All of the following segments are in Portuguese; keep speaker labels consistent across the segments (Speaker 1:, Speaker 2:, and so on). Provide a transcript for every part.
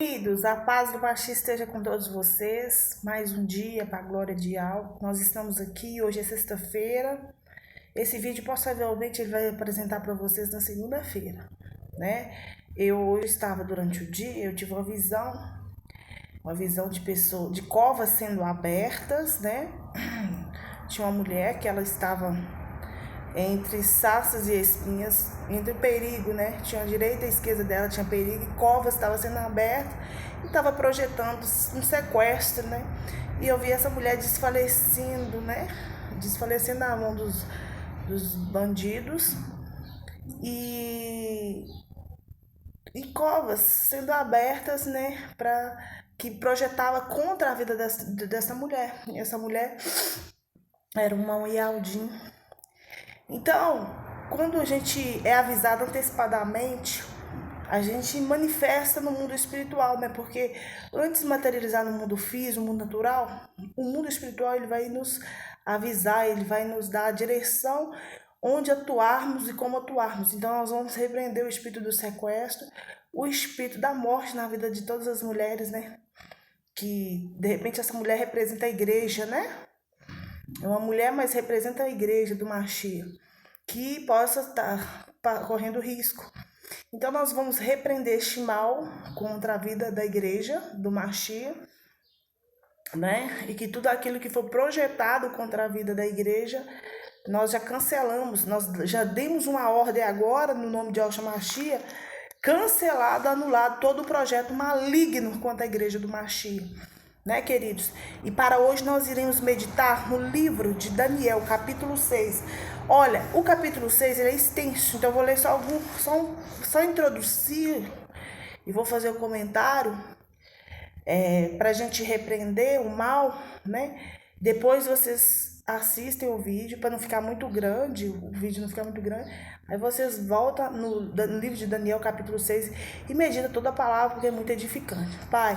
Speaker 1: Queridos, a paz do Baixo esteja com todos vocês. Mais um dia para a glória de Algo. Nós estamos aqui, hoje é sexta-feira. Esse vídeo possivelmente ele vai apresentar para vocês na segunda-feira, né? Eu hoje estava durante o dia, eu tive uma visão de pessoas, de covas sendo abertas, né? Tinha uma mulher que ela estava entre sarças e espinhas, entre perigo, né? Tinha a direita e a esquerda dela, tinha perigo, e covas estava sendo aberta e estava projetando um sequestro, né? E eu vi essa mulher desfalecendo, né? Desfalecendo na mão dos bandidos e, e covas sendo abertas, né? Que projetava contra a vida dessa mulher. E essa mulher era uma Yaldin. Então, quando a gente é avisado antecipadamente, a gente manifesta no mundo espiritual, né? Porque antes de materializar no mundo físico, no mundo natural, o mundo espiritual ele vai nos avisar, ele vai nos dar a direção onde atuarmos e como atuarmos. Então, nós vamos repreender o espírito do sequestro, o espírito da morte na vida de todas as mulheres, né? Que, de repente, essa mulher representa a igreja, né? É uma mulher, mas representa a igreja do Mashiach, que possa estar correndo risco. Então, nós vamos repreender este mal contra a vida da igreja do Mashiach, né? E que tudo aquilo que for projetado contra a vida da igreja, nós já cancelamos, nós já demos uma ordem agora, no nome de Yahshua Mashiach, cancelado, anulado todo o projeto maligno contra a igreja do Mashiach. Né, queridos? E para hoje nós iremos meditar no livro de Daniel, capítulo 6. Olha, o capítulo 6 ele é extenso, então eu vou ler só introduzir e vou fazer um comentário para a gente repreender o mal, né? Depois vocês assistem o vídeo para não ficar muito grande, o vídeo não ficar muito grande. Aí vocês voltam no livro de Daniel, capítulo 6 e meditam toda a palavra, porque é muito edificante. Pai,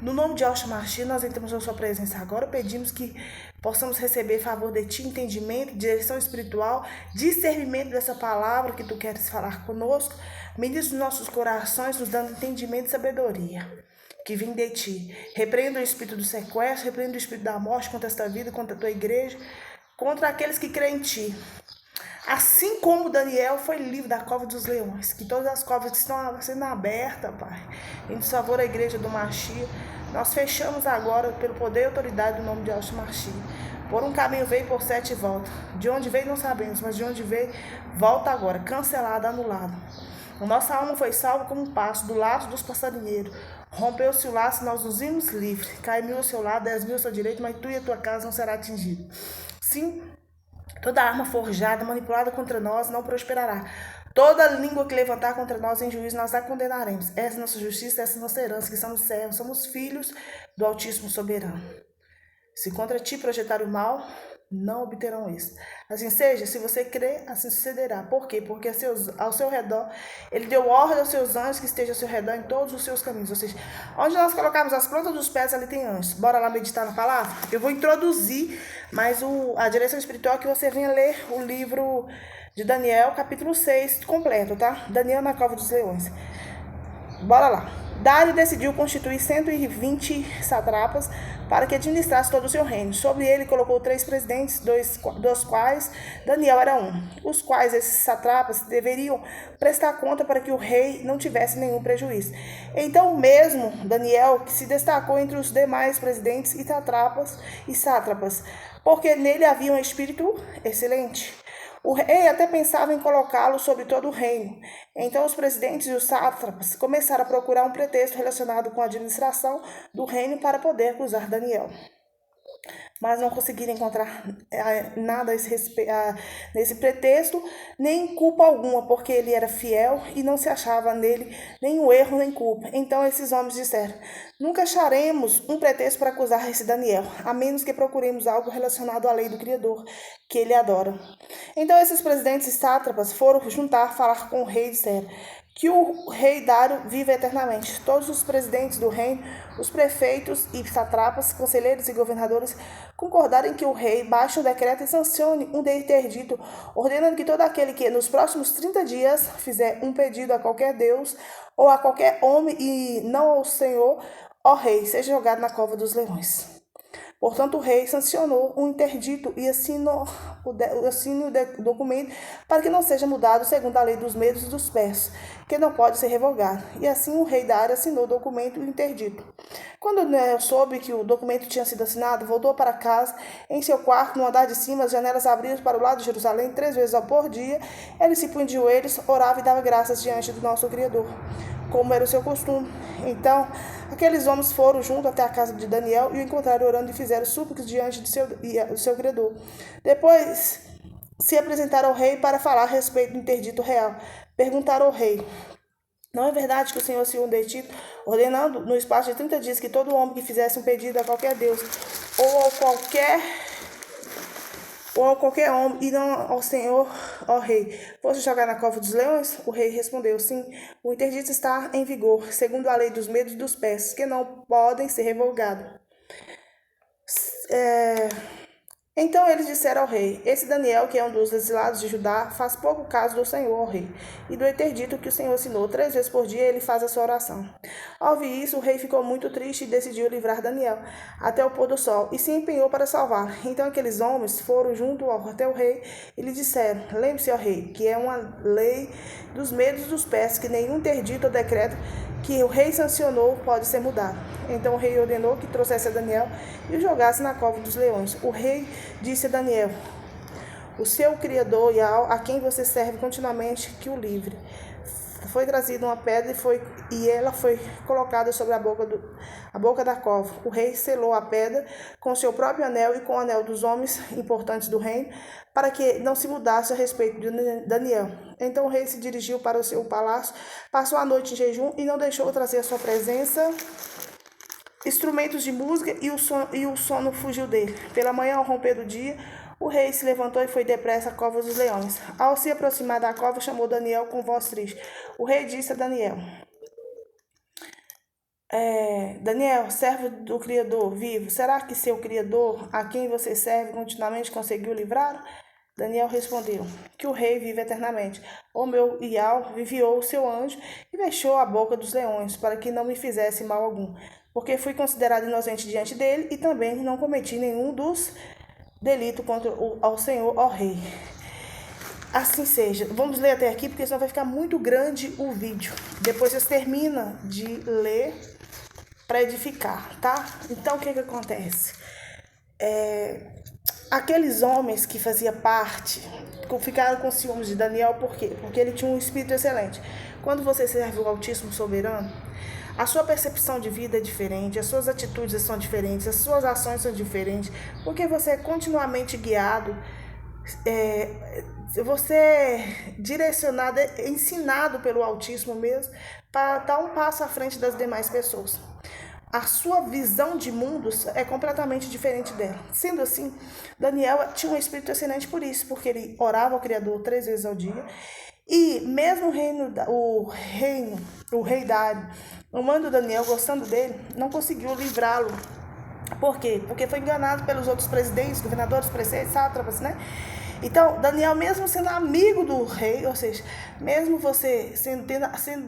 Speaker 1: no nome de Yahshua Mashiach, nós entramos na sua presença agora, pedimos que possamos receber favor de ti, entendimento, direção espiritual, discernimento dessa palavra que tu queres falar conosco. Ministra os nossos corações, nos dando entendimento e sabedoria que vem de ti. Repreenda o espírito do sequestro, repreenda o espírito da morte contra esta vida, contra a tua igreja, contra aqueles que creem em ti. Assim como Daniel foi livre da cova dos leões, que todas as covas que estão sendo abertas, Pai, em desfavor da igreja do Mashiach, nós fechamos agora pelo poder e autoridade do nome de Yahshua Mashiach. Por um caminho veio, por 7 volta. De onde veio não sabemos, mas de onde veio, volta agora, cancelado, anulado. A nossa alma foi salva como um passo do laço dos passarinheiros. Rompeu-se o laço e nós nos vimos livres. Cai 1000 ao seu lado, 10.000 ao seu direito, mas tu e a tua casa não será atingido. Sim, toda arma forjada, manipulada contra nós, não prosperará. Toda língua que levantar contra nós em juízo, nós a condenaremos. Essa é nossa justiça, essa é nossa herança, que somos servos, somos filhos do Altíssimo Soberano. Se contra ti projetar o mal, não obterão isso. Assim seja, se você crer, assim sucederá. Por quê? Porque ao seu redor, ele deu ordem aos seus anjos que estejam ao seu redor em todos os seus caminhos. Ou seja, onde nós colocarmos as plantas dos pés, ali tem anjos. Bora lá meditar na palavra? Eu vou introduzir, mas a direção espiritual é que você venha ler o livro de Daniel, capítulo 6, completo, tá? Daniel na cova dos leões. Bora lá. Dário decidiu constituir 120 satrapas para que administrasse todo o seu reino. Sobre ele colocou 3 presidentes, dos quais Daniel era um, os quais esses satrapas deveriam prestar conta para que o rei não tivesse nenhum prejuízo. Então mesmo Daniel, que se destacou entre os demais presidentes e sátrapas, porque nele havia um espírito excelente. O rei até pensava em colocá-lo sobre todo o reino. Então os presidentes e os sátrapas começaram a procurar um pretexto relacionado com a administração do reino para poder acusar Daniel. Mas não conseguiram encontrar nada nesse pretexto, nem culpa alguma, porque ele era fiel e não se achava nele nenhum erro nem culpa. Então esses homens disseram: nunca acharemos um pretexto para acusar esse Daniel, a menos que procuremos algo relacionado à lei do Criador, que ele adora. Então esses presidentes e sátrapas foram falar com o rei e disseram: Que o rei Dário viva eternamente. Todos os presidentes do reino, os prefeitos e satrapas, conselheiros e governadores concordaram que o rei baixe um decreto e sancione um interdito, ordenando que todo aquele que nos próximos 30 dias fizer um pedido a qualquer deus ou a qualquer homem e não ao Senhor, ó rei, seja jogado na cova dos leões. Portanto, o rei sancionou um interdito e assinou o documento para que não seja mudado segundo a lei dos medos e dos persas, que não pode ser revogado. E assim o rei Dário assinou o documento e o interdito. Quando Daniel soube que o documento tinha sido assinado, voltou para casa. Em seu quarto, no andar de cima, as janelas abriam para o lado de Jerusalém 3 vezes por dia. Ele se punha de joelhos, orava e dava graças diante do nosso Criador, como era o seu costume. Então, aqueles homens foram junto até a casa de Daniel e o encontraram orando e fizeram súplicas diante do seu Criador. Depois se apresentaram ao rei para falar a respeito do interdito real. Perguntaram ao rei: não é verdade que o Senhor assinou um interdito, ordenando no espaço de 30 dias que todo homem que fizesse um pedido a qualquer Deus ou a qualquer homem, e não ao Senhor, ó rei, fosse jogar na cova dos leões? O rei respondeu: sim, o interdito está em vigor, segundo a lei dos medos e dos persas, que não podem ser revogados. Então eles disseram ao rei: esse Daniel, que é um dos exilados de Judá, faz pouco caso do Senhor, ó rei, e do interdito que o Senhor assinou. 3 vezes por dia ele faz a sua oração. Ao ouvir isso, o rei ficou muito triste e decidiu livrar Daniel até o pôr do sol, e se empenhou para salvar. Então aqueles homens foram junto até o rei e lhe disseram: lembre-se, ó rei, que é uma lei dos medos dos persas, que nenhum interdito ou decreto que o rei sancionou pode ser mudado. Então o rei ordenou que trouxesse a Daniel e o jogasse na cova dos leões. O rei disse a Daniel: o seu Criador, Yahweh, a quem você serve continuamente, que o livre. Foi trazida uma pedra e ela foi colocada sobre a boca da cova. O rei selou a pedra com seu próprio anel e com o anel dos homens importantes do reino, para que não se mudasse a respeito de Daniel. Então o rei se dirigiu para o seu palácio, passou a noite em jejum e não deixou trazer à sua presença instrumentos de música, e o sono fugiu dele. Pela manhã, ao romper do dia, o rei se levantou e foi depressa à cova dos leões. Ao se aproximar da cova, chamou Daniel com voz triste. O rei disse a Daniel: Daniel, servo do Criador vivo, será que seu Criador, a quem você serve continuamente, conseguiu livrar? Daniel respondeu: que o rei vive eternamente. O meu Ial viviou o seu anjo e fechou a boca dos leões, para que não me fizesse mal algum, porque fui considerado inocente diante dele e também não cometi nenhum dos delitos contra ao Senhor, ó rei. Assim seja. Vamos ler até aqui, porque senão vai ficar muito grande o vídeo. Depois vocês terminam de ler para edificar, tá? Então, o que acontece? Aqueles homens que faziam parte ficaram com ciúmes de Daniel, por quê? Porque ele tinha um espírito excelente. Quando você serve o Altíssimo Soberano, a sua percepção de vida é diferente, as suas atitudes são diferentes, as suas ações são diferentes, porque você é continuamente guiado, você é direcionado, ensinado pelo Altíssimo mesmo, para estar um passo à frente das demais pessoas. A sua visão de mundos é completamente diferente dela. Sendo assim, Daniel tinha um espírito excelente por isso, porque ele orava ao Criador 3 vezes ao dia. E mesmo o rei Dário, amando Daniel, gostando dele, não conseguiu livrá-lo. Por quê? Porque foi enganado pelos outros presidentes, governadores, prefeitos, sátrapas, né? Então, Daniel, mesmo sendo amigo do rei, ou seja, mesmo você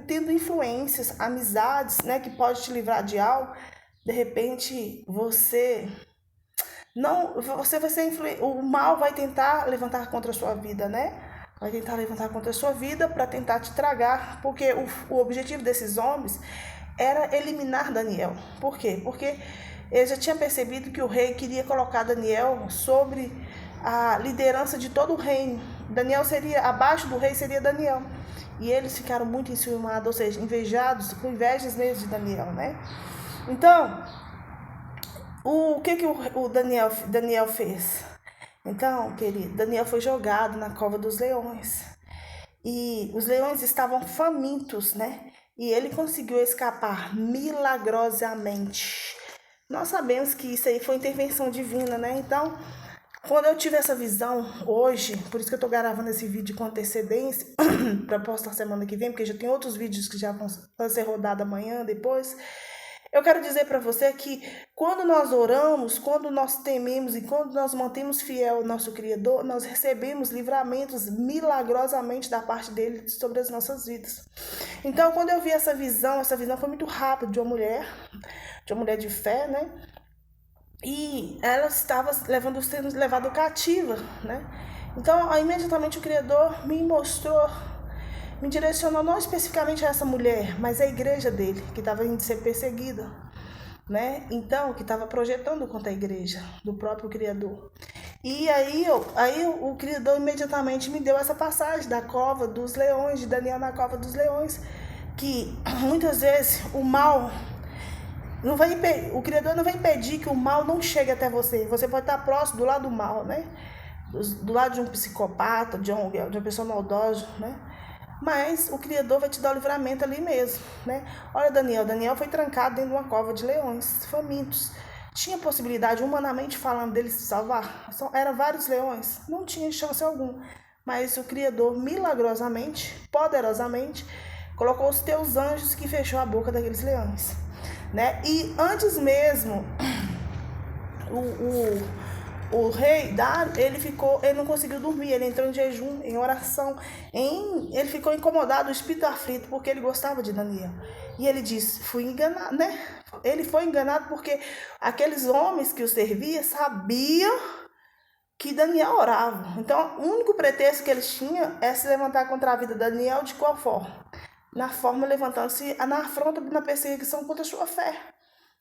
Speaker 1: tendo influências, amizades, né, que pode te livrar de algo, de repente você vai ser o mal vai tentar levantar contra a sua vida, né? Vai tentar levantar contra a sua vida para tentar te tragar, porque o objetivo desses homens era eliminar Daniel. Por quê? Porque ele já tinha percebido que o rei queria colocar Daniel sobre a liderança de todo o reino. Daniel seria, abaixo do rei seria Daniel. E eles ficaram muito enciumados, ou seja, invejados, com invejas mesmo de Daniel, né? Então, o que o Daniel fez? Então, querido, Daniel foi jogado na cova dos leões. E os leões estavam famintos, né? E ele conseguiu escapar milagrosamente. Nós sabemos que isso aí foi intervenção divina, né? Então, Quando eu tive essa visão hoje, por isso que eu tô gravando esse vídeo com antecedência, para postar semana que vem, porque já tem outros vídeos que já vão ser rodados amanhã, depois. Eu quero dizer para você que quando nós oramos, quando nós tememos e quando nós mantemos fiel ao nosso Criador, nós recebemos livramentos milagrosamente da parte dele sobre as nossas vidas. Então, quando eu vi essa visão foi muito rápida de uma mulher de fé, né? E ela estava sendo levada cativa, né? Então, imediatamente o Criador me mostrou, me direcionou não especificamente a essa mulher, mas a igreja dele, que estava indo ser perseguida, né? Então, que estava projetando contra a igreja do próprio Criador. E aí o Criador imediatamente me deu essa passagem da cova dos leões, de Daniel na cova dos leões, que muitas vezes o mal não vai, o Criador não vai impedir que o mal não chegue até você. Você pode estar próximo do lado do mal, né? Do lado de um psicopata, de uma pessoa maldosa, né? Mas o Criador vai te dar o livramento ali mesmo, né? Olha Daniel foi trancado dentro de uma cova de leões famintos. Tinha possibilidade, humanamente falando, dele se salvar? Eram vários leões, não tinha chance alguma. Mas o Criador, milagrosamente, poderosamente, colocou os teus anjos que fechou a boca daqueles leões, né? E antes mesmo, o rei Dário, ele não conseguiu dormir, ele entrou em jejum, em oração, ele ficou incomodado, o espírito aflito, porque ele gostava de Daniel. E ele disse, fui enganado, né? Ele foi enganado porque aqueles homens que o serviam sabiam que Daniel orava. Então, o único pretexto que eles tinham é se levantar contra a vida de Daniel de qual forma? Na forma levantando-se na afronta, na perseguição contra a sua fé,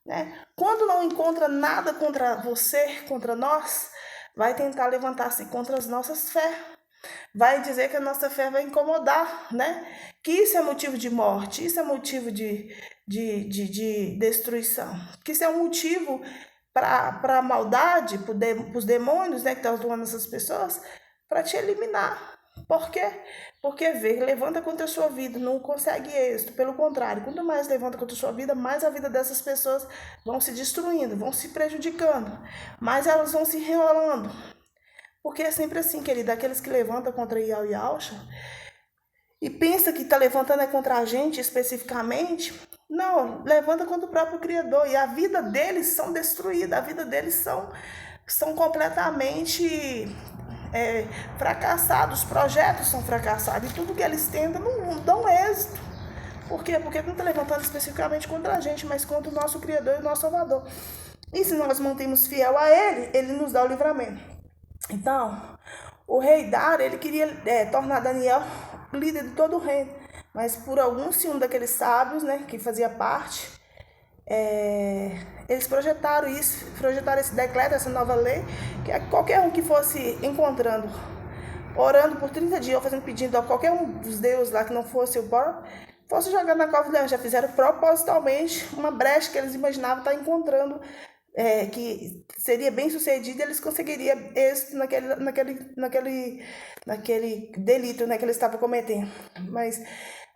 Speaker 1: né? Quando não encontra nada contra você, contra nós, vai tentar levantar-se contra as nossas fé. Vai dizer que a nossa fé vai incomodar, né? Que isso é motivo de morte, isso é motivo de destruição. Que isso é um motivo para a maldade, para os demônios, né, que estão atuando nessas pessoas, para te eliminar. Por quê? Porque levanta contra a sua vida, não consegue êxito. Pelo contrário, quanto mais levanta contra a sua vida, mais a vida dessas pessoas vão se destruindo, vão se prejudicando, mais elas vão se enrolando. Porque é sempre assim, querida, aqueles que levantam contra Iau e Alcha e pensa que está levantando é contra a gente especificamente, não, levanta contra o próprio Criador. E a vida deles são destruídas, a vida deles são completamente fracassados, os projetos são fracassados e tudo que eles tentam não dão êxito. Por quê? Porque não está levantando especificamente contra a gente, mas contra o nosso Criador e o nosso Salvador. E se nós mantemos fiel a Ele, Ele nos dá o livramento. Então, o rei Dário, ele queria tornar Daniel líder de todo o reino, mas por algum ciúme daqueles sábios, né, que fazia parte, eles projetaram esse decreto, essa nova lei, que qualquer um que fosse encontrando, orando por 30 dias, ou fazendo pedido a qualquer um dos deuses lá que não fosse o próprio, fosse jogado na cova do leão. Já fizeram propositalmente uma brecha que eles imaginavam estar encontrando, que seria bem sucedido, eles conseguiriam êxito naquele delito, né, que eles estavam cometendo. Mas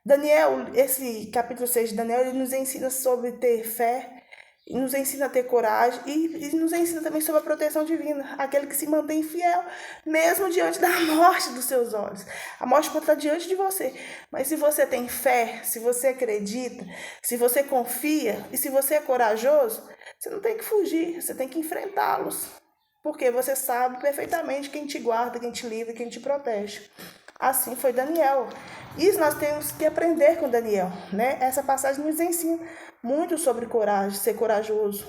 Speaker 1: Daniel, esse capítulo 6 de Daniel, ele nos ensina sobre ter fé, nos ensina a ter coragem e nos ensina também sobre a proteção divina, aquele que se mantém fiel, mesmo diante da morte dos seus olhos. A morte pode estar diante de você, mas se você tem fé, se você acredita, se você confia e se você é corajoso, você não tem que fugir, você tem que enfrentá-los, porque você sabe perfeitamente quem te guarda, quem te livra, quem te protege. Assim foi Daniel. Isso nós temos que aprender com Daniel, né? Essa passagem nos ensina muito sobre coragem, ser corajoso,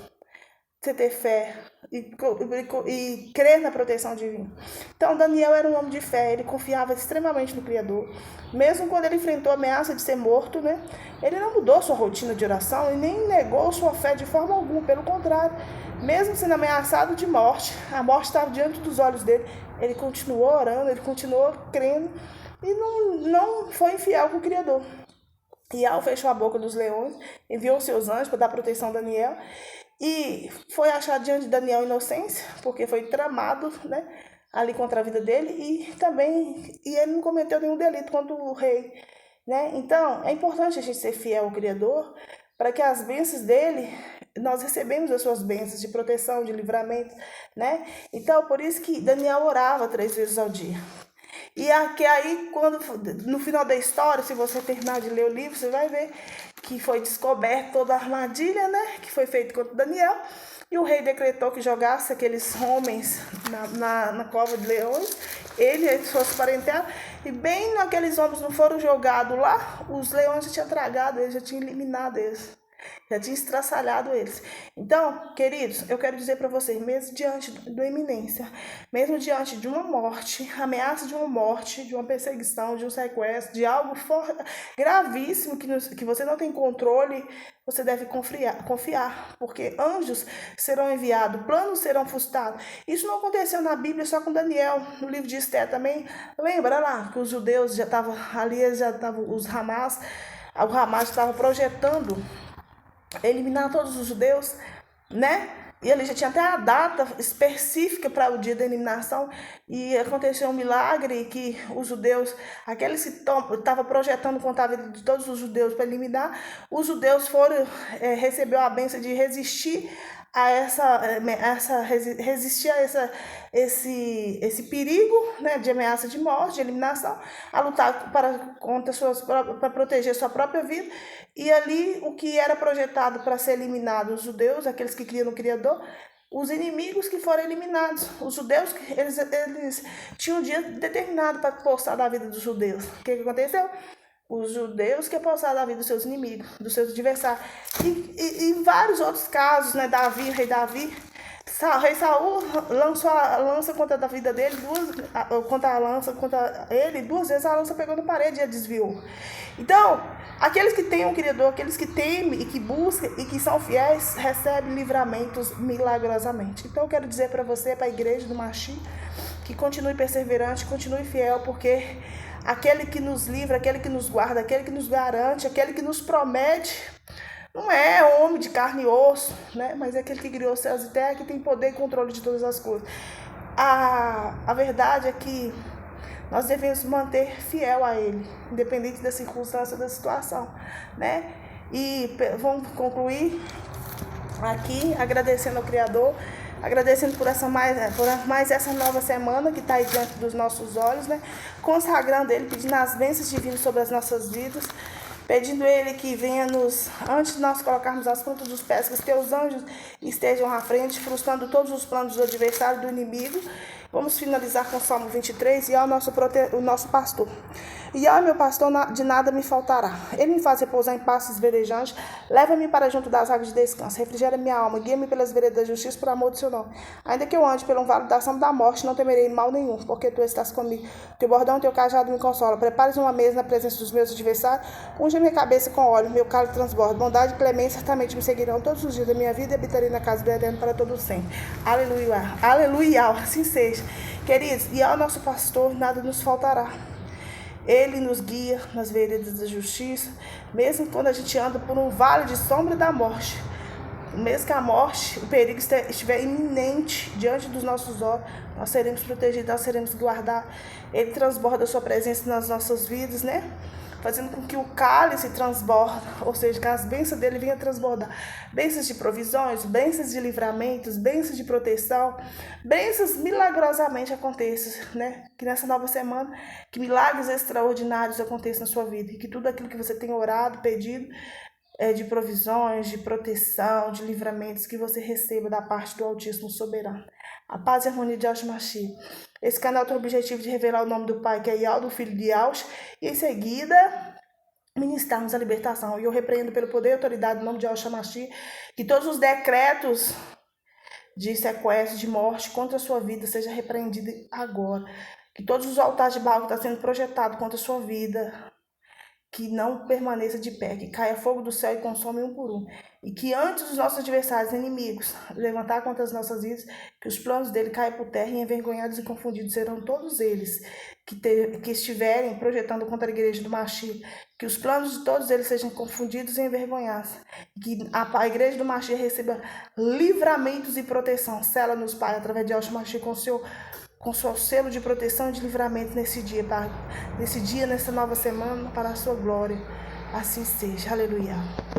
Speaker 1: você ter fé e crer na proteção divina. Então Daniel era um homem de fé, ele confiava extremamente no Criador. Mesmo quando ele enfrentou a ameaça de ser morto, né? Ele não mudou sua rotina de oração e nem negou sua fé de forma alguma, pelo contrário. Mesmo sendo ameaçado de morte, a morte estava diante dos olhos dele, ele continuou orando, ele continuou crendo e não foi infiel com o Criador. Iau fechou a boca dos leões, enviou seus anjos para dar proteção a Daniel e foi achado diante de Daniel inocência, porque foi tramado, né, ali contra a vida dele e ele não cometeu nenhum delito contra o rei, né? Então, é importante a gente ser fiel ao Criador, para que as bênçãos dele, nós recebemos as suas bênçãos de proteção, de livramento, né? Então, por isso que Daniel orava 3 vezes ao dia. E aí, quando no final da história, se você terminar de ler o livro, você vai ver que foi descoberta toda a armadilha, né? Que foi feita contra Daniel. E o rei decretou que jogasse aqueles homens na cova de leões, ele e suas parentela. E bem naqueles homens não foram jogados lá, os leões já tinham tragado eles, já tinham eliminado eles. Já tinha estraçalhado eles. Então, queridos, eu quero dizer para vocês, mesmo diante da iminência, mesmo diante de uma morte, ameaça de uma morte, de uma perseguição, de um sequestro, de algo gravíssimo que você não tem controle, você deve confiar, porque anjos serão enviados, planos serão frustrados. Isso não aconteceu na Bíblia só com Daniel, no livro de Esther também. Lembra lá que os judeus já estavam ali, o Hamas estava projetando eliminar todos os judeus, né? E ele já tinha até a data específica para o dia da eliminação. E aconteceu um milagre que os judeus, aqueles que estavam projetando contra a vida de todos os judeus para eliminar, os judeus recebeu a bênção de resistir a esse perigo, né, de ameaça de morte, de eliminação, a lutar para proteger sua própria vida. E ali o que era projetado para ser eliminado, os judeus, aqueles que criam no Criador, os inimigos que foram eliminados, os judeus, eles tinham um dia determinado para postar da vida dos judeus. O que aconteceu? Os judeus que passaram da vida dos seus inimigos, dos seus adversários. E vários outros casos, né? Davi, rei Davi, o rei Saul lançou a lança contra a vida dele, contra ele, 2 vezes a lança pegou na parede e a desviou. Então, aqueles que têm um Criador, aqueles que temem e que buscam e que são fiéis, recebem livramentos milagrosamente. Então, eu quero dizer para você, para a igreja do Machi, que continue perseverante, continue fiel, porque aquele que nos livra, aquele que nos guarda, aquele que nos garante, aquele que nos promete, não é homem de carne e osso, né? Mas é aquele que criou céus e terra, que tem poder e controle de todas as coisas. A verdade é que nós devemos manter fiel a Ele, independente da circunstância, da situação, né? E vamos concluir aqui agradecendo ao Criador, agradecendo por mais essa nova semana que está aí diante dos nossos olhos, né? Consagrando Ele, pedindo as bênçãos divinas sobre as nossas vidas, pedindo Ele que venha antes de nós colocarmos as pontas dos pés, que os teus anjos estejam à frente, frustrando todos os planos do adversário, do inimigo. Vamos finalizar com o Salmo 23, e ao o nosso pastor. E ao meu pastor de nada me faltará. Ele me faz repousar em pastos verdejantes, leva-me para junto das águas de descanso, refrigera minha alma, guia-me pelas veredas da justiça por amor do seu nome. Ainda que eu ande pelo vale da sombra da morte, não temerei mal nenhum, porque tu estás comigo. Teu bordão e teu cajado me consola. Prepares uma mesa na presença dos meus adversários, unge minha cabeça com óleo, meu cálice transborda. Bondade e clemência certamente me seguirão todos os dias da minha vida, e habitarei na casa do Eterno para todo sempre. Aleluia, aleluia, assim seja. Queridos, e ao nosso pastor nada nos faltará. Ele nos guia nas veredas da justiça, mesmo quando a gente anda por um vale de sombra da morte. Mesmo que a morte, o perigo estiver iminente diante dos nossos olhos, nós seremos protegidos, nós seremos guardados. Ele transborda a sua presença nas nossas vidas, né? Fazendo com que o cálice transborda, ou seja, que as bênçãos dele venham transbordar. Bênçãos de provisões, bênçãos de livramentos, bênçãos de proteção, bênçãos milagrosamente aconteçam, né? Que nessa nova semana, que milagres extraordinários aconteçam na sua vida. E que tudo aquilo que você tem orado, pedido, de provisões, de proteção, de livramentos, que você receba da parte do Altíssimo Soberano. A paz e a harmonia de Yahshua Mashiach. Esse canal tem o objetivo de revelar o nome do Pai, que é Yahweh, do Filho de Yahshua, e em seguida ministrarmos a libertação. E eu repreendo pelo poder e autoridade no nome de Yahshua Mashiach, que todos os decretos de sequestro, de morte contra a sua vida sejam repreendidos agora. Que todos os altares de Baal que estão sendo projetados contra a sua vida, que não permaneça de pé, que caia fogo do céu e consome um por um. E que antes dos nossos adversários, inimigos, levantar contra as nossas vidas, que os planos dele caiam por terra, e envergonhados e confundidos serão todos eles que estiverem projetando contra a igreja do Mashiach. Que os planos de todos eles sejam confundidos e envergonhados. Que a igreja do Mashiach receba livramentos e proteção. Sela-nos, Pai, através de Yahshua Mashiach, com seu selo de proteção e de livramento nesse dia, Pai. Nessa nova semana, para a sua glória. Assim seja. Aleluia.